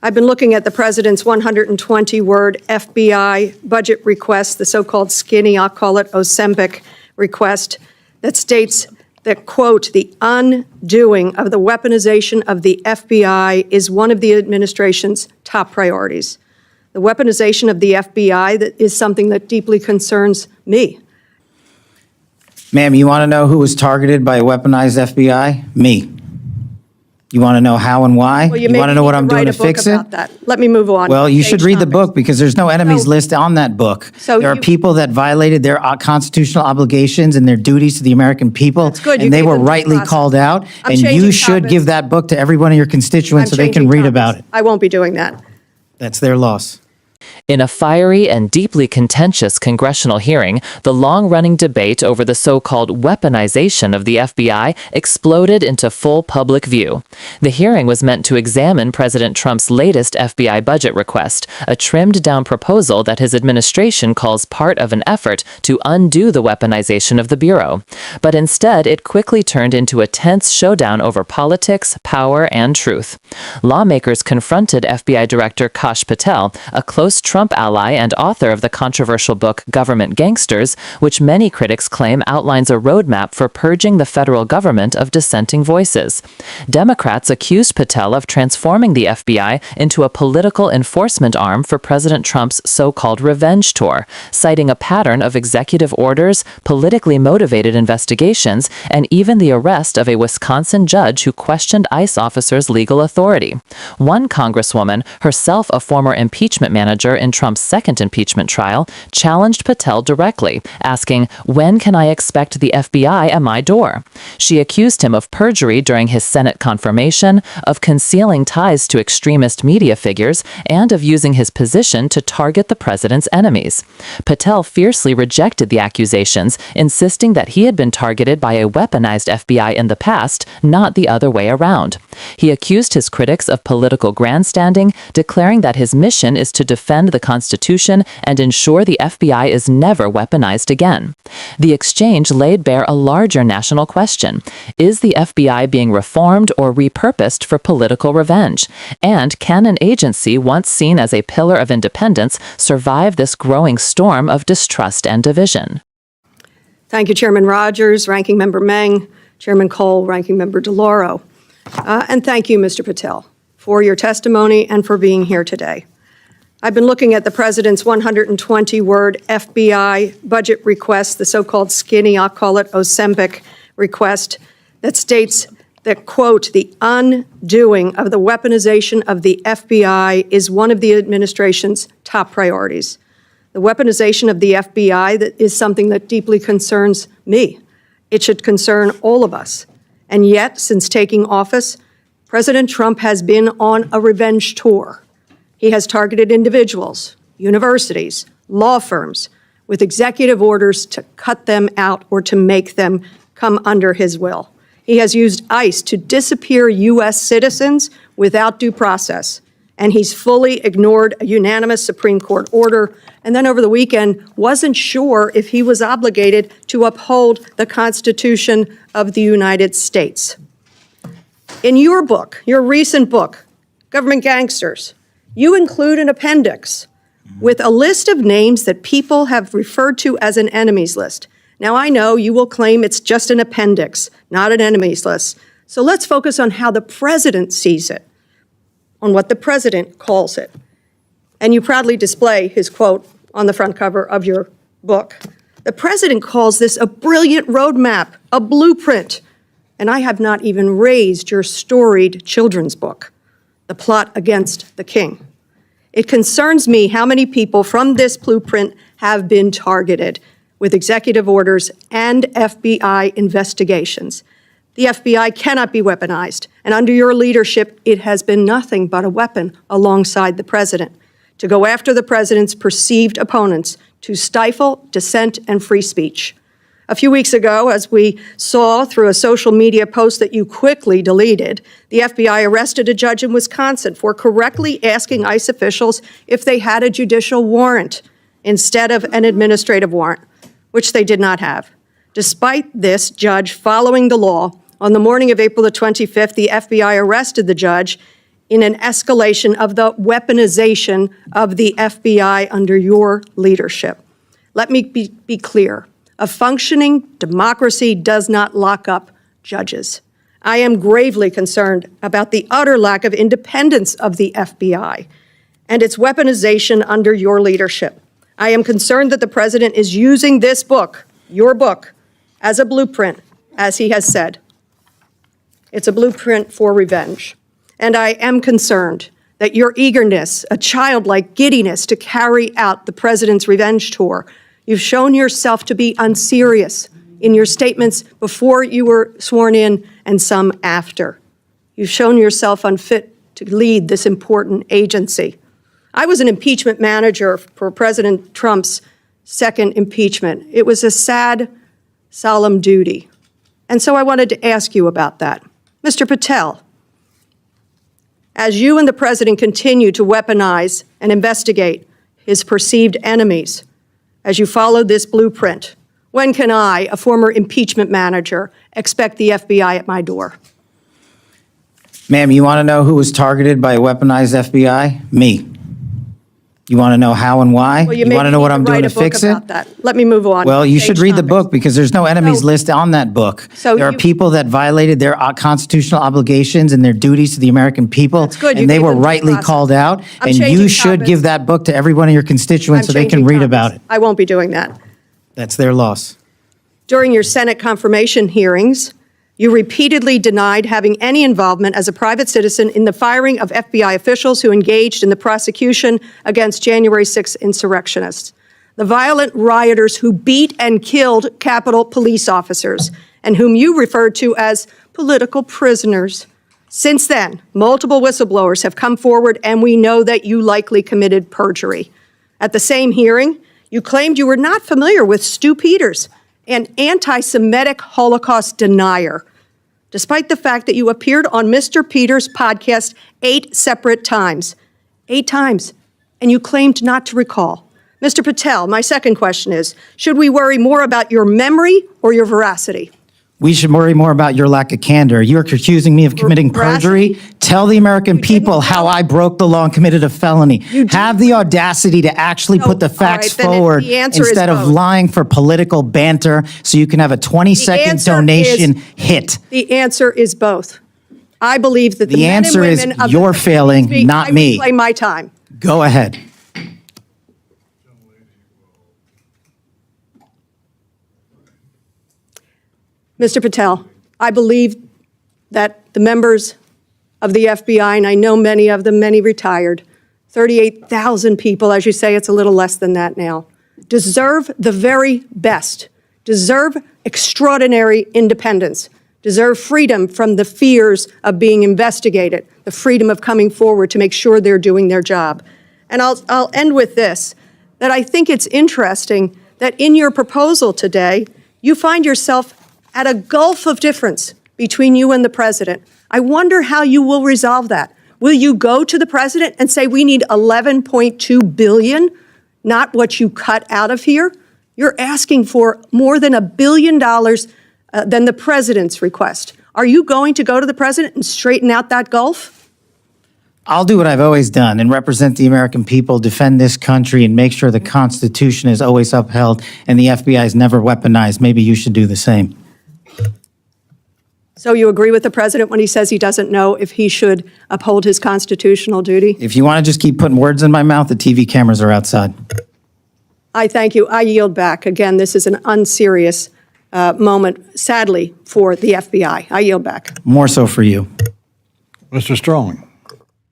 I've been looking at the president's 120-word FBI budget request, the so-called skinny, I'll call it Ozempic request, that states that, quote, the undoing of the weaponization of the FBI is one of the administration's top priorities. The weaponization of the FBI is something that deeply concerns me. Ma'am, you want to know who was targeted by a weaponized FBI? Me. You want to know how and why? Well, you want to know what I'm doing to fix it? Let me move on. Well, you should read the book because there's no enemies So- list on that book. So There are you- people that violated their constitutional obligations and their duties to the American people. That's good. You And they gave were them due rightly process. called out. I'm And you changing should topics. give that book to every one of your constituents so they can changing read topics. about it. I won't be doing that. That's their loss. In a fiery and deeply contentious congressional hearing, the long-running debate over the so-called weaponization of the FBI exploded into full public view. The hearing was meant to examine President Trump's latest FBI budget request, a trimmed-down proposal that his administration calls part of an effort to undo the weaponization of the Bureau. But instead, it quickly turned into a tense showdown over politics, power, and truth. Lawmakers confronted FBI Director Kash Patel, a close Trump ally and author of the controversial book Government Gangsters, which many critics claim outlines a roadmap for purging the federal government of dissenting voices. Democrats accused Patel of transforming the FBI into a political enforcement arm for President Trump's so-called revenge tour, citing a pattern of executive orders, politically motivated investigations, and even the arrest of a Wisconsin judge who questioned ICE officers' legal authority. One congresswoman, herself a former impeachment manager in Trump's second impeachment trial, challenged Patel directly, asking, "When can I expect the FBI at my door?" She accused him of perjury during his Senate confirmation, of concealing ties to extremist media figures, and of using his position to target the president's enemies. Patel fiercely rejected the accusations, insisting that he had been targeted by a weaponized FBI in the past, not the other way around. He accused his critics of political grandstanding, declaring that his mission is to defend the Constitution and ensure the FBI is never weaponized again. The exchange laid bare a larger national question. Is the FBI being reformed or repurposed for political revenge? And can an agency once seen as a pillar of independence survive this growing storm of distrust and division? Thank you, Chairman Rogers, Ranking Member Meng, Chairman Cole, Ranking Member DeLauro. And thank you, Mr. Patel, for your testimony and for being here today. I've been looking at the president's 120-word FBI budget request, the so-called skinny, I'll call it Ozempic request, that states that, quote, the undoing of the weaponization of the FBI is one of the administration's top priorities. The weaponization of the FBI is something that deeply concerns me. It should concern all of us. And yet, since taking office, President Trump has been on a revenge tour. He has targeted individuals, universities, law firms, with executive orders to cut them out or to make them come under his will. He has used ICE to disappear U.S. citizens without due process, and he's fully ignored a unanimous Supreme Court order, and then over the weekend wasn't sure if he was obligated to uphold the Constitution of the United States. In your book, your recent book, Government Gangsters, you include an appendix with a list of names that people have referred to as an enemies list. Now, I know you will claim it's just an appendix, not an enemies list. So let's focus on how the president sees it, on what the president calls it. And you proudly display his quote on the front cover of your book. The president calls this a brilliant roadmap, a blueprint. And I have not even raised your storied children's book, The Plot Against the King. It concerns me how many people from this blueprint have been targeted with executive orders and FBI investigations. The FBI cannot be weaponized, and under your leadership, it has been nothing but a weapon alongside the president to go after the president's perceived opponents, to stifle dissent and free speech. A few weeks ago, as we saw through a social media post that you quickly deleted, the FBI arrested a judge in Wisconsin for correctly asking ICE officials if they had a judicial warrant instead of an administrative warrant, which they did not have. Despite this judge following the law, on the morning of April the 25th, the FBI arrested the judge in an escalation of the weaponization of the FBI under your leadership. Let me be clear. A functioning democracy does not lock up judges. I am gravely concerned about the utter lack of independence of the FBI and its weaponization under your leadership. I am concerned that the president is using this book, your book, as a blueprint, as he has said. It's a blueprint for revenge. And I am concerned that your eagerness, a childlike giddiness to carry out the president's revenge tour, you've shown yourself to be unserious in your statements before you were sworn in and some after. You've shown yourself unfit to lead this important agency. I was an impeachment manager for President Trump's second impeachment. It was a sad, solemn duty. And so I wanted to ask you about that. Mr. Patel, as you and the president continue to weaponize and investigate his perceived enemies, as you follow this blueprint, when can I, a former impeachment manager, expect the FBI at my door? Ma'am, you want to know who was targeted by a weaponized FBI? Me. You want to know how and why? Well, you want to know what I'm doing to fix it? Let me move on. Well, you Change should read the topics. book because there's no enemies So- list on that book. So There are you- people that violated their constitutional obligations and their duties to the American people. That's good. You And they gave were them due rightly process. called out. I'm And you changing should topics. give that book to every one of your constituents so they can changing read topics. about it. I won't be doing that. That's their loss. During your Senate confirmation hearings, you repeatedly denied having any involvement as a private citizen in the firing of FBI officials who engaged in the prosecution against January 6 insurrectionists, the violent rioters who beat and killed Capitol police officers, and whom you referred to as political prisoners. Since then, multiple whistleblowers have come forward, and we know that you likely committed perjury. At the same hearing, you claimed you were not familiar with Stu Peters, an anti-Semitic Holocaust denier, despite the fact that you appeared on Mr. Peters' podcast 8 separate times. 8 times. And you claimed not to recall. Mr. Patel, my second question is, should we worry more about your memory or your veracity? We should worry more about your lack of candor. You're accusing me of committing perjury. Veracity? Tell the American You people didn't how tell- I broke the law and committed a felony. You did. Have the audacity to actually No, put the all facts right, then forward the answer is instead of both. lying for political banter so you can have a 20-second answer donation is- hit. The answer is both. I believe that the The men and answer is women of you're the- failing, Excuse not I me. reclaim my time. Go ahead. Mr. Patel, I believe that the members of the FBI, and I know many of them, many retired, 38,000 people, as you say, it's a little less than that now, deserve the very best, deserve extraordinary independence, deserve freedom from the fears of being investigated, the freedom of coming forward to make sure they're doing their job. And I'll end with this, that I think it's interesting that in your proposal today, you find yourself at a gulf of difference between you and the president. I wonder how you will resolve that. Will you go to the president and say, we need $11.2 billion, not what you cut out of here? You're asking for more than $1 billion than the president's request. Are you going to go to the president and straighten out that gulf? I'll do what I've always done and represent the American people, defend this country, and make sure the Constitution is always upheld and the FBI is never weaponized. Maybe you should do the same. So you agree with the president when he says he doesn't know if he should uphold his constitutional duty? If you want to just keep putting words in my mouth, the TV cameras are outside. I thank you. I yield back. Again, this is an unserious moment, sadly, for the FBI. I yield back. More so for you. Mr. Strong.